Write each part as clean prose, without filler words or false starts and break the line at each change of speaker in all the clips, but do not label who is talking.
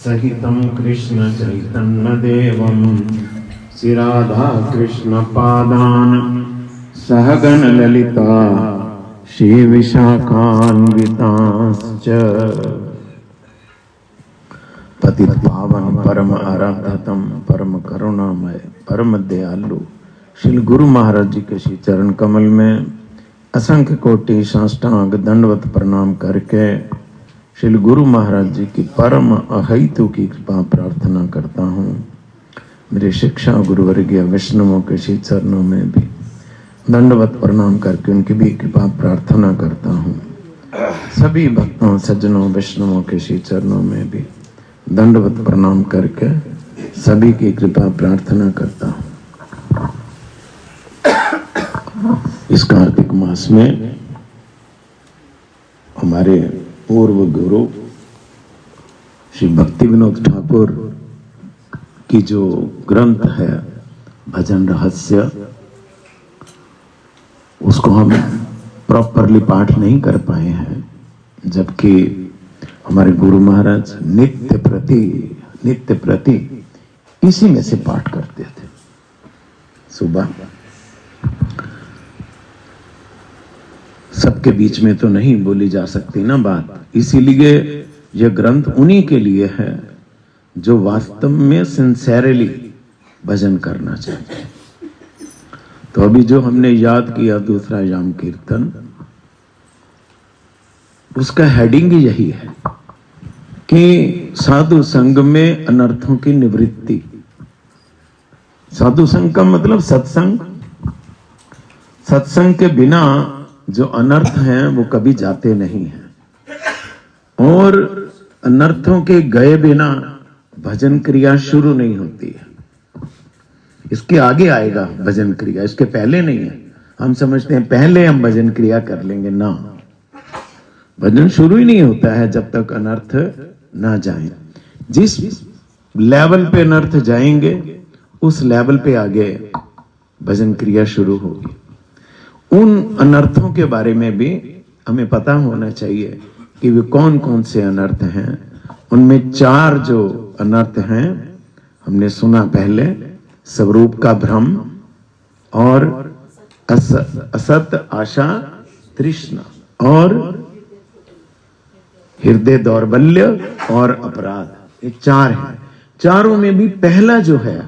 सहितं कृष्ण चैतन्य देवं श्री राधा कृष्ण पादान सहगण ललिता श्री विशाखान्वितांश्च पतित पावन परम आराध्यतम परम करुणामय परम दयालु श्री गुरु महाराज जी के श्री चरण कमल में असंख्य कोटि साष्टांग दंडवत प्रणाम करके श्री गुरु महाराज जी की परम अहेतु की कृपा प्रार्थना करता हूँ। मेरे शिक्षा गुरुवर्गीय वैष्णवों के श्री चरणों में भी दंडवत प्रणाम करके उनकी भी कृपा प्रार्थना करता हूँ। सभी भक्तों सज्जनों वैष्णवों के श्री चरणों में भी दंडवत प्रणाम करके सभी की कृपा प्रार्थना करता हूँ। इस कार्तिक मास में हमारे पूर्व गुरु श्री भक्ति विनोद ठाकुर की जो ग्रंथ है भजन रहस्य, उसको हम प्रॉपरली पाठ नहीं कर पाए हैं, जबकि हमारे गुरु महाराज नित्य प्रति इसी में से पाठ करते थे। सुबह सबके बीच में तो नहीं बोली जा सकती ना बात, इसीलिए यह ग्रंथ उन्हीं के लिए है जो वास्तव में सिंसेरली भजन करना चाहते हैं। तो अभी जो हमने याद किया दूसरा याम कीर्तन, उसका हेडिंग यही है कि साधु संग में अनर्थों की निवृत्ति। साधु संग का मतलब सत्संग। सत्संग के बिना जो अनर्थ हैं वो कभी जाते नहीं हैं, और अनर्थों के गए बिना भजन क्रिया शुरू नहीं होती है। इसके आगे आएगा भजन क्रिया, इसके पहले नहीं है। हम समझते हैं पहले हम भजन क्रिया कर लेंगे, ना, भजन शुरू ही नहीं होता है जब तक अनर्थ ना जाए। जिस लेवल पे अनर्थ जाएंगे उस लेवल पे आगे भजन क्रिया शुरू होगी। उन अनर्थों के बारे में भी हमें पता होना चाहिए कि वे कौन कौन से अनर्थ हैं। उनमें 4 जो अनर्थ हैं हमने सुना पहले, स्वरूप का भ्रम और असत आशा तृष्णा और हृदय दौर्बल्य और अपराध, ये 4 हैं। चारों में भी पहला जो है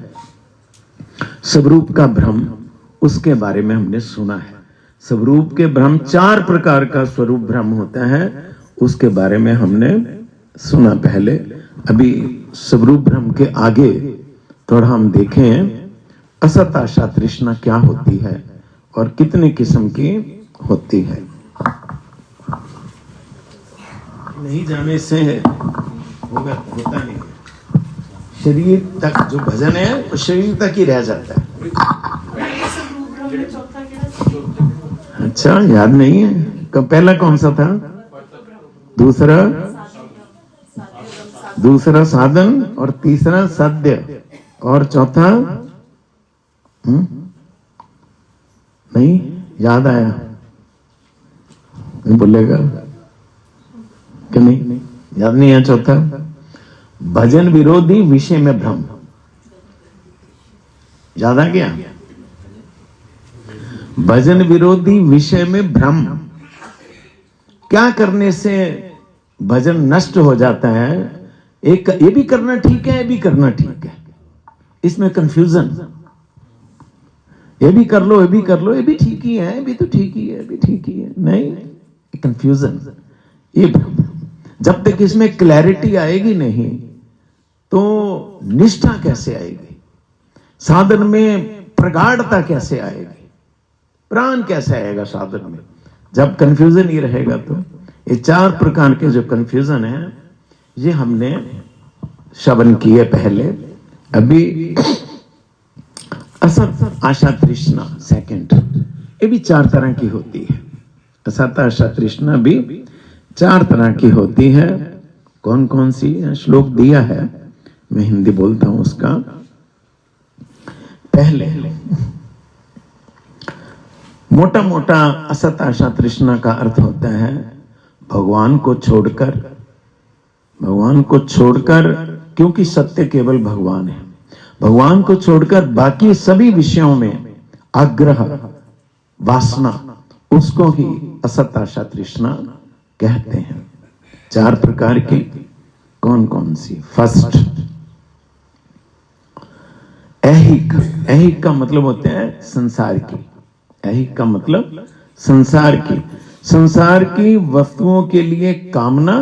स्वरूप का भ्रम, उसके बारे में हमने सुना है। स्वरूप के भ्रम 4 प्रकार का स्वरूप भ्रम होता है, उसके बारे में हमने सुना पहले। अभी स्वरूप भ्रम के आगे थोड़ा हम देखें असत आशा तृष्णा क्या होती है और कितने किस्म की होती है। नहीं जाने से होता नहीं, शरीर तक जो भजन है वो शरीर तक ही रह जाता है। अच्छा, याद नहीं है? पहला कौन सा था? दूसरा साधन और तीसरा साध्य और चौथा नहीं याद आया? नहीं बोलेगा कि नहीं याद नहीं है? चौथा भजन विरोधी विषय में भ्रम। याद आ गया? भजन विरोधी विषय में भ्रम। क्या करने से भजन नष्ट हो जाता है? एक ये भी करना ठीक है, ये भी करना ठीक है, इसमें कंफ्यूजन। ये भी कर लो, ये भी कर लो, ये भी ठीक ही है, ये भी तो ठीक ही है, ये भी ठीक ही है, नहीं, कंफ्यूजन, ये भ्रम। जब तक इसमें क्लैरिटी आएगी नहीं तो निष्ठा कैसे आएगी, साधन में प्रगाढ़ता कैसे आएगी, प्राण कैसे आएगा साधन में, जब कंफ्यूजन ही रहेगा। तो ये 4 प्रकार के जो कंफ्यूजन है ये हमने श्रवण किए पहले। अभी असत आशा तृष्णा सेकंड, ये भी 4 तरह की होती है। असत आशा तृष्णा भी 4 तरह की होती है। कौन कौन सी? श्लोक दिया है, मैं हिंदी बोलता हूं उसका। पहले मोटा मोटा असत आशा तृष्णा का अर्थ होता है भगवान को छोड़कर क्योंकि सत्य केवल भगवान है। भगवान को छोड़कर बाकी सभी विषयों में आग्रह, वासना, उसको ही असत, आशा, तृष्णा कहते हैं। 4 प्रकार की कौन कौन सी? फर्स्ट, ऐहिक। ऐहिक का मतलब होते हैं संसार की। ऐहिक का मतलब संसार की। संसार की वस्तुओं के लिए कामना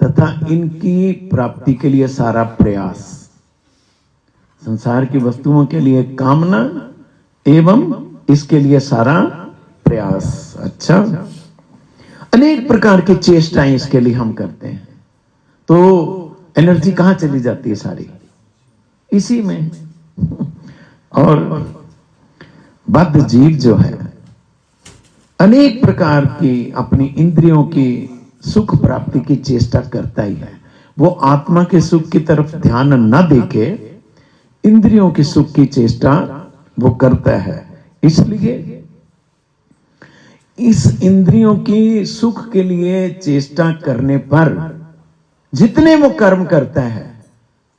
तथा इनकी प्राप्ति के लिए सारा प्रयास। संसार की वस्तुओं के लिए कामना एवं इसके लिए सारा प्रयास। अच्छा, अनेक प्रकार की चेष्टाएं इसके लिए हम करते हैं, तो एनर्जी कहां चली जाती है? सारी इसी में। और बद्ध जीव जो है अनेक प्रकार की अपनी इंद्रियों की सुख प्राप्ति की चेष्टा करता ही है। वो आत्मा के सुख की तरफ ध्यान न देके इंद्रियों के सुख की चेष्टा वो करता है। इसलिए इस इंद्रियों की सुख के लिए चेष्टा करने पर जितने वो कर्म करता है,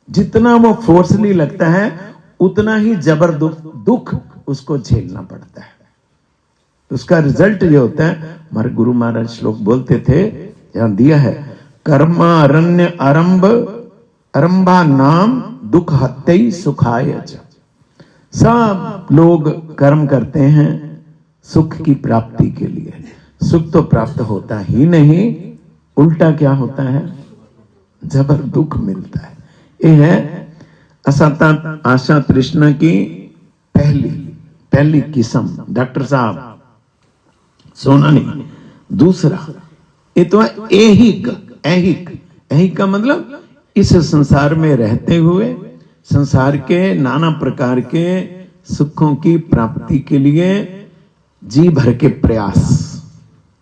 जितना वो फोर्सली लगता है, उतना ही जबरदस्त दुख उसको झेलना पड़ता है। उसका रिजल्ट ये होता है, हमारे गुरु महाराज श्लोक बोलते थे, यहां दिया है, कर्मारण्य आरंभा नाम दुख हत्यै सुखाय च। सब लोग कर्म करते हैं सुख की प्राप्ति के लिए। सुख तो प्राप्त होता ही नहीं, उल्टा क्या होता है? जबर दुख मिलता है। ये है असत, आशा, तृष्णा की पहली किस्म। डॉक्टर साहब सोना नहीं। दूसरा, ये तो है ऐहिक। ऐहिक का मतलब इस संसार में रहते हुए संसार के नाना प्रकार के सुखों की प्राप्ति के लिए जी भर के प्रयास,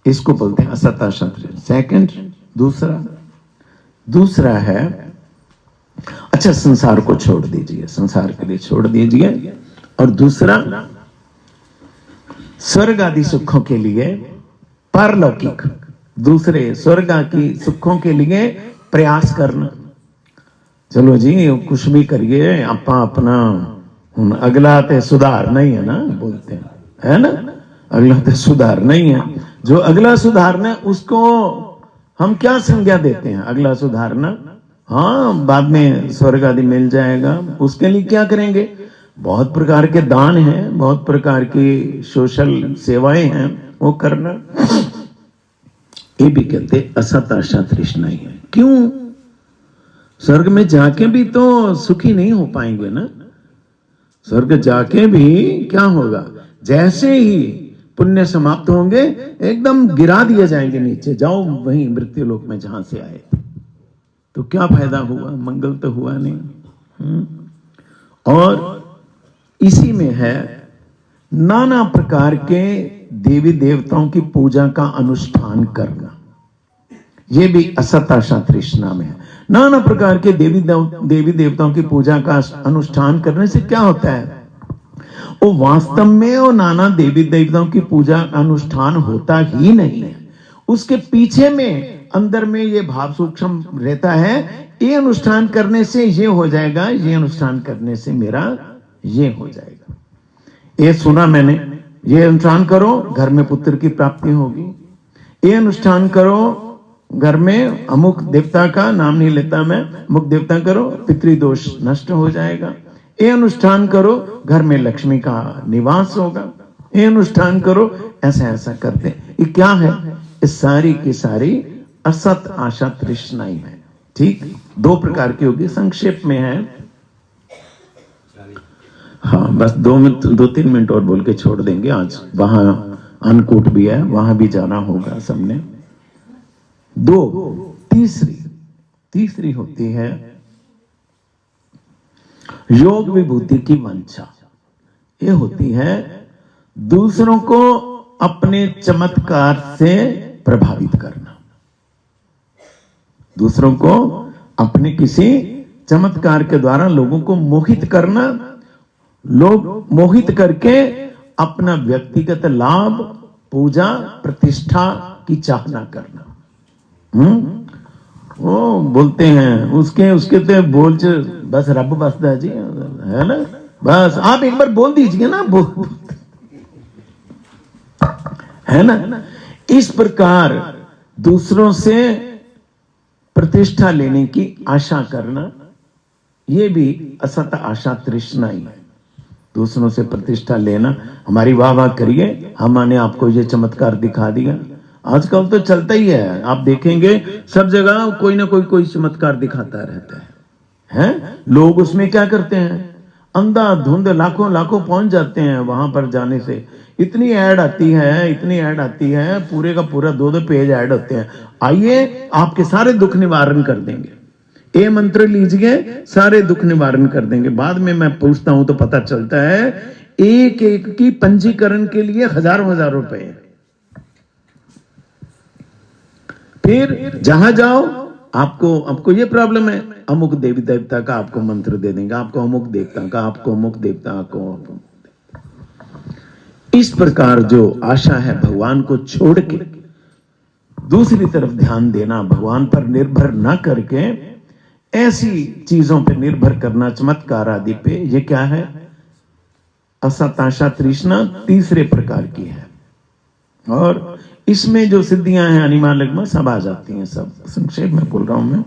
इसको बोलते हैं असत, आशा, तृष्णा। सेकंड, दूसरा है, अच्छा संसार को छोड़ दीजिए, संसार के लिए छोड़ दीजिए। और दूसरा, स्वर्ग आदि सुखों के लिए पारलौकिक, दूसरे स्वर्ग की सुखों के लिए प्रयास करना। चलो जी कुछ भी करिए, आपा अपना हुन अगला ते सुधार नहीं है ना, बोलते हैं, है ना, अगला ते सुधार नहीं है। जो अगला सुधारना है उसको हम क्या संज्ञा देते हैं? अगला सुधारना, हाँ बाद में स्वर्ग आदि मिल जाएगा, उसके लिए क्या करेंगे? बहुत प्रकार के दान हैं, बहुत प्रकार की सोशल सेवाएं हैं, वो करना। ये भी कहते असत, आशा, तृष्णा ही है। क्यों? स्वर्ग में जाके भी तो सुखी नहीं हो पाएंगे ना। स्वर्ग जाके भी क्या होगा? जैसे ही पुण्य समाप्त होंगे एकदम गिरा दिए जाएंगे नीचे, जाओ वहीं मृत्यु लोक में जहां से आए। तो क्या फायदा हुआ? मंगल तो हुआ नहीं। और इसी में है नाना प्रकार के देवी देवताओं की पूजा का अनुष्ठान करना। यह भी असत, आशा, तृष्णा में है। नाना प्रकार के देवी देवताओं की पूजा का अनुष्ठान करने से क्या होता है? वो वास्तव में वो नाना देवी देवताओं की पूजा अनुष्ठान होता ही नहीं है। उसके पीछे में अंदर में ये भाव सूक्ष्म रहता है, ये अनुष्ठान करने से ये हो जाएगा, ये अनुष्ठान करने से मेरा ये हो जाएगा। ये सुना मैंने, ये अनुष्ठान करो घर में पुत्र की प्राप्ति होगी, ये अनुष्ठान करो घर में अमुक देवता का नाम नहीं लेता मैं, अमुक देवता करो पितृदोष नष्ट हो जाएगा, ये अनुष्ठान करो घर में लक्ष्मी का निवास होगा, ये अनुष्ठान करो, ऐसा ऐसा करते। ये क्या है? इस सारी की सारी असत, आशा, तृष्णा ही है। ठीक, 2 प्रकार की होगी, संक्षेप में है। हाँ बस 2-3 मिनट और बोल के छोड़ देंगे। आज वहां अन्नकूट भी है, वहां भी जाना होगा सबने। 2, तीसरी होती है योग विभूति की वांछा। ये होती है दूसरों को अपने चमत्कार से प्रभावित करना, दूसरों को अपने किसी चमत्कार के द्वारा लोगों को मोहित करना, लोग मोहित करके अपना व्यक्तिगत लाभ, पूजा, प्रतिष्ठा की चाहना करना। वो बोलते हैं उसके उसके तो बोल च बस रब बसदा जी, है ना, बस आप एक बार बोल दीजिए ना, बोल, है ना। इस प्रकार दूसरों से प्रतिष्ठा लेने की आशा करना, ये भी असत आशा तृष्णा ही है। दूसरों से प्रतिष्ठा लेना, हमारी वाह वाह करिए, हमने आपको ये चमत्कार दिखा दिया। आजकल तो चलता ही है, आप देखेंगे सब जगह कोई ना कोई चमत्कार दिखाता रहता है? लोग उसमें क्या करते हैं, अंधाधुंध लाखों लाखों पहुंच जाते हैं वहां पर जाने से। इतनी ऐड आती है, पूरे का पूरा 2-2 पेज ऐड होते हैं। आइए आपके सारे दुख निवारण कर देंगे, ये मंत्र लीजिए, सारे दुख निवारण कर देंगे। बाद में मैं पूछता हूं तो पता चलता है एक एक की पंजीकरण के लिए हजारों हजार रुपए। फिर जहां जाओ आपको ये प्रॉब्लम है, अमुक देवी देवता का आपको मंत्र दे देंगे, आपको अमुक देवता का, आपको अमुक देवता को। इस प्रकार जो आशा है भगवान को छोड़ के दूसरी तरफ ध्यान देना, भगवान पर निर्भर ना करके ऐसी चीजों पर निर्भर करना, चमत्कार आदि पे, ये क्या है, असत आशा तृष्णा तीसरे प्रकार की है। और इसमें जो सिद्धियां हैं अनिमा लगमा सब आ जाती हैं, सब संक्षेप में बोल रहा हूं मैं।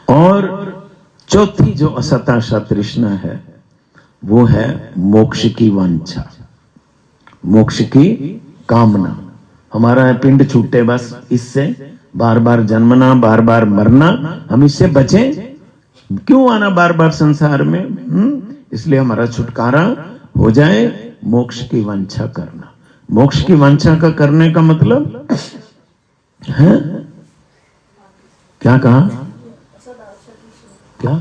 और चौथी जो असत आशा तृष्णा है वो है मोक्ष की वांछा, मोक्ष की कामना। हमारा पिंड छूटे बस, इससे बार बार जन्मना, बार बार मरना, हम इससे बचें, क्यों आना बार बार संसार में, इसलिए हमारा छुटकारा हो जाए। मोक्ष की वांछा करना, मोक्ष की वांछा का करने का मतलब है क्या कहा, क्या,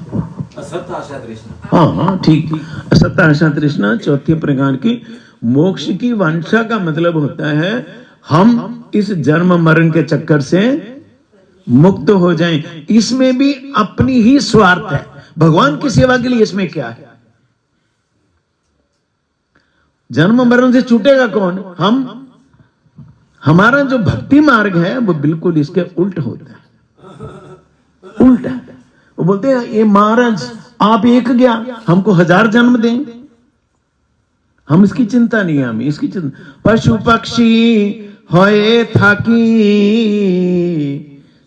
असत आशा तृष्णा।
हाँ ठीक, असत आशा तृष्णा चौथी प्रकार की। मोक्ष की वांछा का मतलब होता है हम इस जन्म मरण के चक्कर से मुक्त हो जाएं। इसमें भी अपनी ही स्वार्थ है, भगवान की सेवा के लिए इसमें क्या है। जन्म मरण से छूटेगा कौन, हम। हमारा जो भक्ति मार्ग है वो बिल्कुल इसके उल्ट होता है, उल्ट है। वो बोलते हैं ये महाराज आप एक गया, हमको 1000 जन्म दें, हम इसकी चिंता नहीं है, हमें इसकी चिंता। पशु पक्षी होए थाकी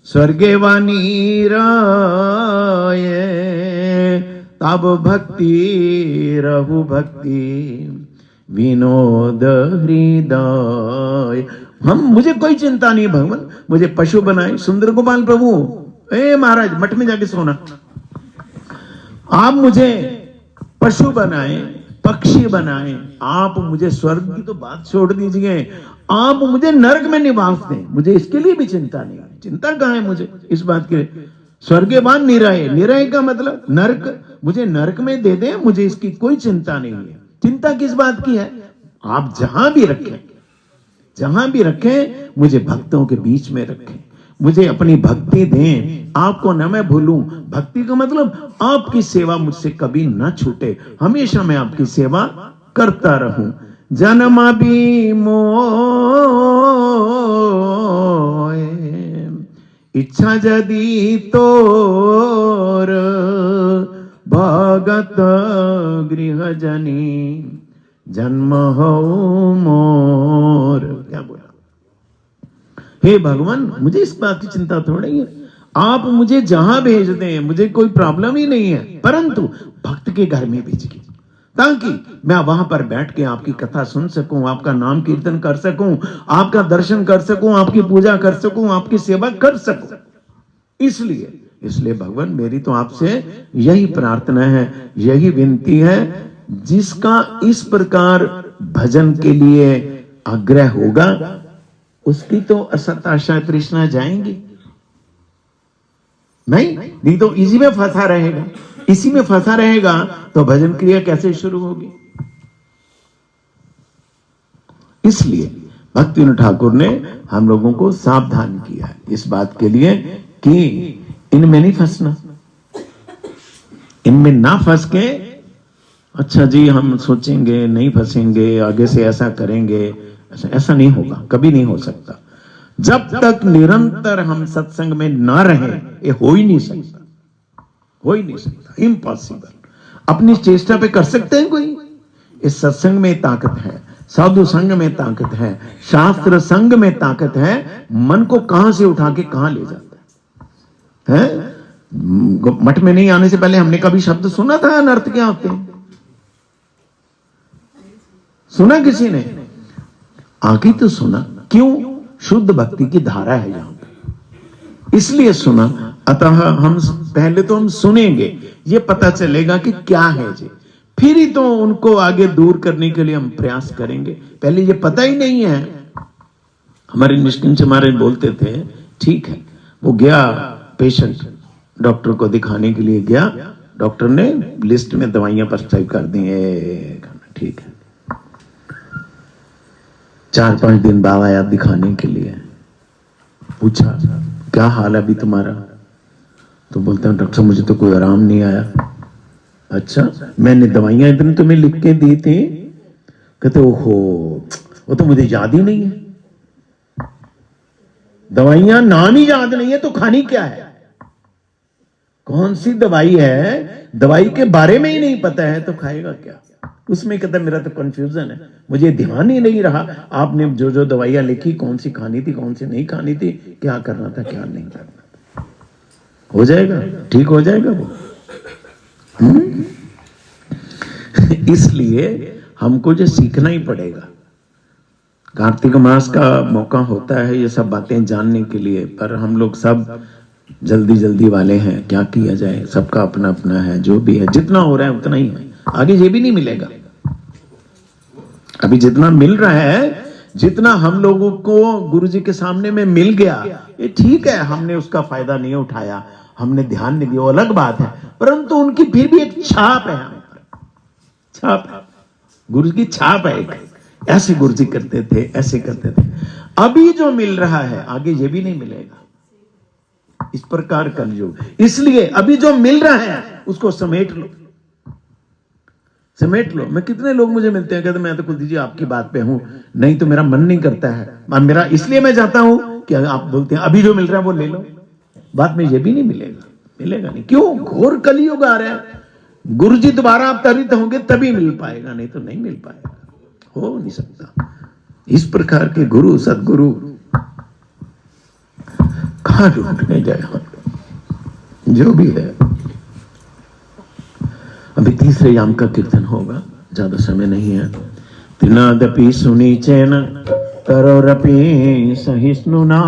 स्वर्गे वानी राये, तब भक्ति रहु भक्ति विनोद हृदय। मुझे कोई चिंता नहीं भगवान, मुझे पशु बनाए, सुंदर गोपाल प्रभु, ए महाराज मठ में जाके सोना, आप मुझे पशु बनाए, पक्षी बनाए, आप मुझे स्वर्ग की तो बात छोड़ दीजिए, आप मुझे नरक में निवास दें, मुझे इसके लिए भी चिंता नहीं है। चिंता कहां है मुझे इस बात के, स्वर्गवान निराय, निराय का मतलब नरक, मुझे नरक में दे दें, मुझे इसकी कोई चिंता नहीं है। चिंता किस बात की है, आप जहां भी रखें, जहां भी रखें, मुझे भक्तों के बीच में रखें, मुझे अपनी भक्ति दें, आपको न मैं भूलूं। भक्ति का मतलब आपकी सेवा मुझसे कभी ना छूटे, हमेशा मैं आपकी सेवा करता रहूं। जन्म भी मोय इच्छा यदि तोर, भगत गृह जनी जन्म हो मोर। क्या बोला, हे भगवान मुझे इस बात की चिंता थोड़ी है, आप मुझे जहां भेज दें मुझे कोई प्रॉब्लम ही नहीं है, परंतु भक्त के घर में भेजिए ताकि मैं वहां पर बैठ के आपकी कथा सुन सकूं, आपका नाम कीर्तन कर सकूं, आपका दर्शन कर सकूं, आपकी पूजा कर सकूं, आपकी सेवा कर सकूं। इसलिए भगवान मेरी तो आपसे यही प्रार्थना है, यही विनती है, जिसका इस प्रकार भजन के लिए आग्रह होगा उसकी तो असत आशा तृष्णा जाएंगी नहीं तो इसी में फंसा रहेगा, इसी में फंसा रहेगा तो भजन क्रिया कैसे शुरू होगी। इसलिए भक्तिविनोद ठाकुर ने हम लोगों को सावधान किया है इस बात के लिए कि इनमें नहीं फंसना, इनमें ना फंस के अच्छा जी हम सोचेंगे नहीं फंसेंगे, आगे से ऐसा करेंगे, ऐसा नहीं होगा, कभी नहीं हो सकता। जब तक निरंतर हम सत्संग में ना रहे ये हो ही नहीं सकता, हो ही नहीं सकता, इम्पॉसिबल। अपनी चेष्टा पे कर सकते हैं कोई? इस सत्संग में ताकत है, साधु संग में ताकत है, शास्त्र संग में ताकत है। मन को कहां से उठा के कहां ले जाता है? मठ में नहीं आने से पहले हमने कभी शब्द सुना था अनर्थ क्या होते हैं? सुना किसी ने? आगे तो सुना। क्यों? शुद्ध भक्ति की धारा है यहां पे, इसलिए सुना। अतः हम पहले तो हम सुनेंगे, ये पता चलेगा कि क्या है जी, फिर ही तो उनको आगे दूर करने के लिए हम प्रयास करेंगे। पहले ये पता ही नहीं है। हमारे निष्किंच महाराज बोलते थे, ठीक है, वो गया पेशेंट डॉक्टर को दिखाने के लिए गया, डॉक्टर ने लिस्ट में दवाइयां प्रिस्क्राइब कर दी, ठीक है। 4-5 दिन बाद आया दिखाने के लिए, पूछा क्या हाल है अभी तुम्हारा? तो बोलते हैं डॉक्टर मुझे तो कोई आराम नहीं आया। अच्छा, मैंने दवाइयां इतनी तुम्हें लिख के दी थी? कहते ओहो वो तो मुझे याद ही नहीं है। दवाइयां नाम ही याद नहीं है तो खानी क्या है? कौन सी दवाई है, दवाई के बारे में ही नहीं पता है तो खाएगा क्या? उसमें कहता मेरा तो कंफ्यूजन है, मुझे ध्यान ही नहीं रहा आपने जो जो दवाइयां लिखी कौन सी खानी थी कौन सी नहीं खानी थी, क्या करना था क्या नहीं करना था। हो जाएगा, ठीक हो जाएगा वो। इसलिए हमको जो सीखना ही पड़ेगा। कार्तिक मास का मौका होता है ये सब बातें जानने के लिए, पर हम लोग सब जल्दी जल्दी वाले हैं, क्या किया जाए, सबका अपना अपना है, जो भी है जितना हो रहा है उतना ही है, आगे ये भी नहीं मिलेगा। अभी जितना मिल रहा है, जितना हम लोगों को गुरुजी के सामने में मिल गया, ये ठीक है, हमने उसका फायदा नहीं उठाया, हमने ध्यान नहीं दिया, वो अलग बात है, परंतु उनकी फिर भी एक छाप है, छाप है, गुरु की छाप है एक। ऐसे गुरुजी करते थे, ऐसे करते थे। अभी जो मिल रहा है आगे ये भी नहीं मिलेगा, इस प्रकार कलयुग। इसलिए अभी जो मिल रहा है उसको समेट लो, समेट लो। मैं कितने लोग मुझे मिलते हैं, कहते मैं तो कुलदीप जी आपकी बात पे हूं, नहीं तो मेरा मन नहीं करता है, मेरा इसलिए मैं चाहता हूं कि आप बोलते हैं अभी जो मिल रहा है वो ले लो, बाद में ये भी नहीं मिलेगा, मिलेगा नहीं। क्यों? घोर कलयुग आ रहा है। गुरु जी दोबारा आप तरित होंगे तभी मिल पाएगा, नहीं तो नहीं मिल पाएगा, हो नहीं सकता। इस प्रकार के गुरु सदगुरु कहां ढूंढने जाए, जो भी है। अभी तीसरे याम का कीर्तन होगा, ज्यादा समय नहीं है। त्रिनादपि सुनी चैन तरोरपि सहिष्णुना